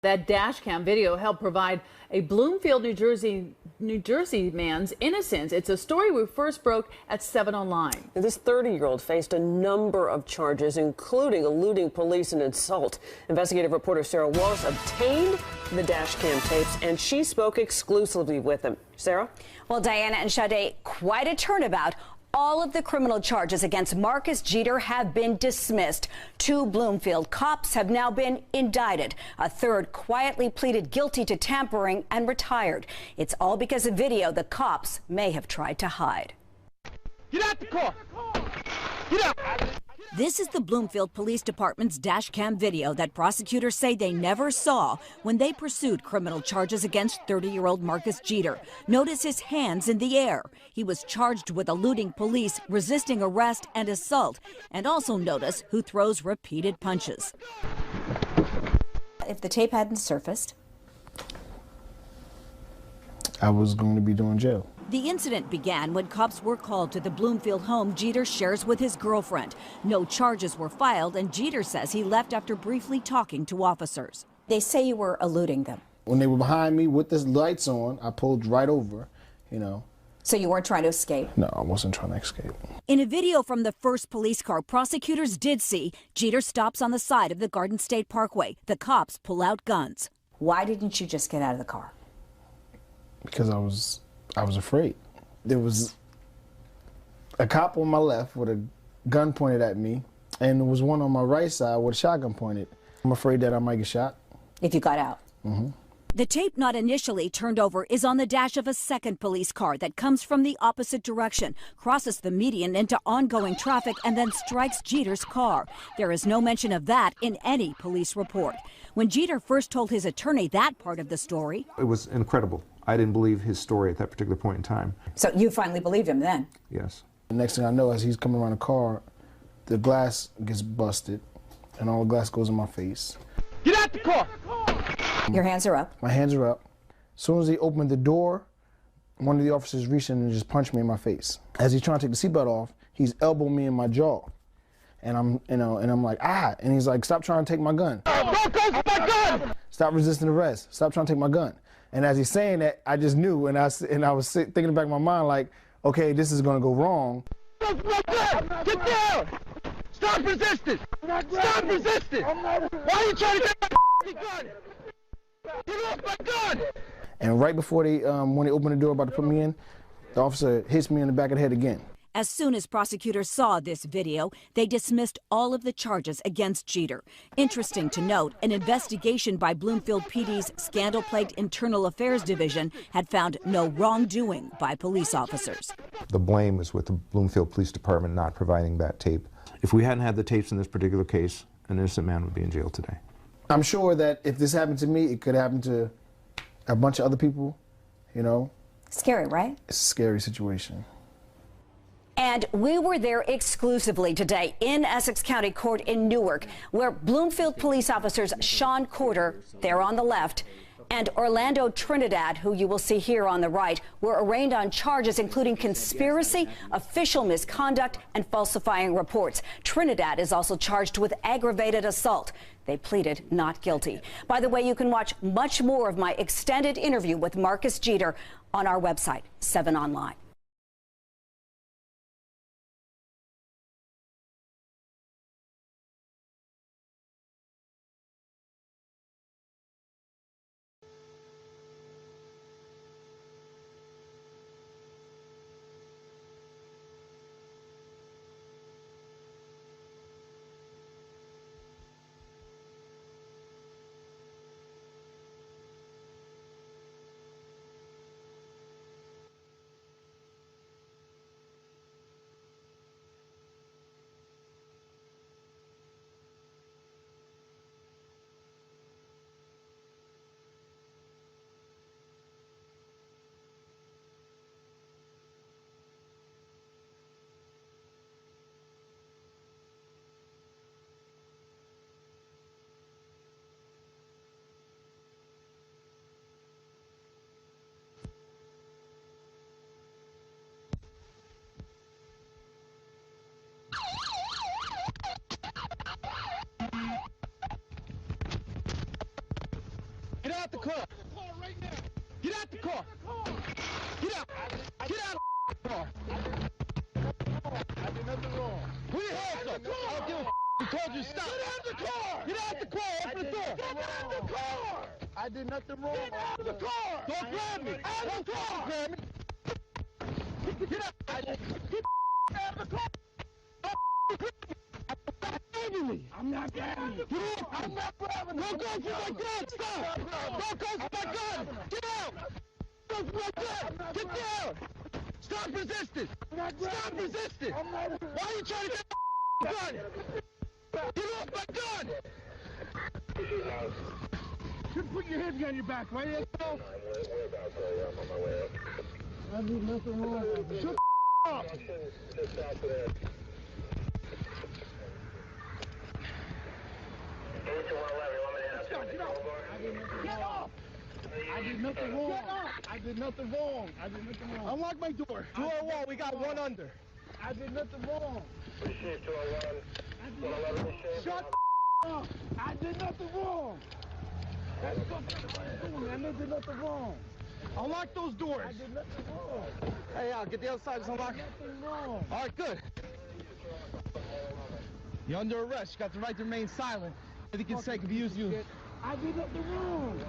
That dash cam video helped provide a Bloomfield, New Jersey man's innocence. It's a story we first broke at 7 Online. This 30-year-old faced a number of charges, including eluding police and assault. Investigative reporter Sarah Wallace obtained the dash cam tapes, and she spoke exclusively with him. Sarah? Well, Diana and Sade, quite a turnabout. All of the criminal charges against Marcus Jeter have been dismissed. 2 Bloomfield cops have now been indicted. A third quietly pleaded guilty to tampering and retired. It's all because of video the cops may have tried to hide. Get out the car! Get out! This is the Bloomfield Police Department's dash cam video that prosecutors say they never saw when they pursued criminal charges against 30-year-old Marcus Jeter. Notice his hands in the air. He was charged with eluding police, resisting arrest, and assault. And also notice who throws repeated punches. If the tape hadn't surfaced, I was going to be doing jail. The incident began when cops were called to the Bloomfield home Jeter shares with his girlfriend. No charges were filed, and Jeter says he left after briefly talking to officers. they say you were eluding them. When they were behind me with the lights on, I pulled right over, you know. So you weren't trying to escape? No, I wasn't trying to escape. In a video from the first police car, prosecutors did see Jeter stops on the side of the Garden State Parkway. The cops pull out guns. Why didn't you just get out of the car? Because I was afraid. There was a cop on my left with a gun pointed at me, and there was one on my right side with a shotgun pointed. I'm afraid that I might get shot. If you got out? Mm-hmm. The tape not initially turned over is on the dash of a second police car that comes from the opposite direction, crosses the median into ongoing traffic, and then strikes Jeter's car. There is no mention of that in any police report. When Jeter first told his attorney that part of the story, it was incredible. I didn't believe his story at that particular point in time. So you finally believed him then? Yes. The next thing I know, as he's coming around the car, the glass gets busted, and all the glass goes in my face. Get out the car! Your hands are up. My hands are up. As soon as he opened the door, one of the officers reached in and just punched me in my face. As he's trying to take the seatbelt off, he's elbowing me in my jaw. And I'm like, ah, and he's like, stop trying to take my gun. Don't go for my gun! Stop resisting arrest. Stop trying to take my gun. And as he's saying that, I just knew, and I was thinking in the back of my mind, like, okay, this is gonna go wrong. Get down! Stop resisting! Stop resisting! Why are you trying to take my gun? Get off my gun! And right before when they opened the door about to put me in, the officer hits me in the back of the head again. as soon as prosecutors saw this video, they dismissed all of the charges against Jeter. Interesting to note, an investigation by Bloomfield PD's scandal-plagued Internal Affairs Division had found no wrongdoing by police officers. The blame is with the Bloomfield Police Department not providing that tape. If we hadn't had the tapes in this particular case, an innocent man would be in jail today. I'm sure that if this happened to me, it could happen to a bunch of other people, you know. Scary, right? It's a scary situation. And we were there exclusively today in Essex County Court in Newark, where Bloomfield police officers Sean Corder, there on the left, and Orlando Trinidad, who you will see here on the right, were arraigned on charges including conspiracy, official misconduct, and falsifying reports. Trinidad is also charged with aggravated assault. They pleaded not guilty. By the way, you can watch much more of my extended interview with Marcus Jeter on our website, 7 Online. car. Get out the car. Get out. Get out of the car. I did nothing wrong. Put your hands up. I don't give a f***. We told you stop. Get out the car. Get out the car. Open the door. Get out the car. I did nothing wrong. Get out the car. Don't grab me. Out of the car. Grab me. Get out. Get out of the car. I'm not grabbing you. Get out. I'm not grabbing you. Don't go for my gun. Stop. Don't go for my gun. Get out. Don't go for my gun. Get down. Stop resisting. Stop resisting. Why are you trying to get my gun? Get off my gun. You put your hands behind your back, right? I did nothing wrong. Shut the up. Get off! I did nothing wrong. Get up! I did nothing wrong. I did nothing wrong. Unlock my door. 201, we got one under. I did nothing wrong. Receive 201. Shut the up! I did nothing wrong. I did nothing wrong. Unlock those doors. I did nothing wrong. Hey, Al, get the other side. Just unlock. I did nothing wrong. All right, good. You're under arrest. You got the right to remain silent. Anything you can say can be used. I did nothing wrong.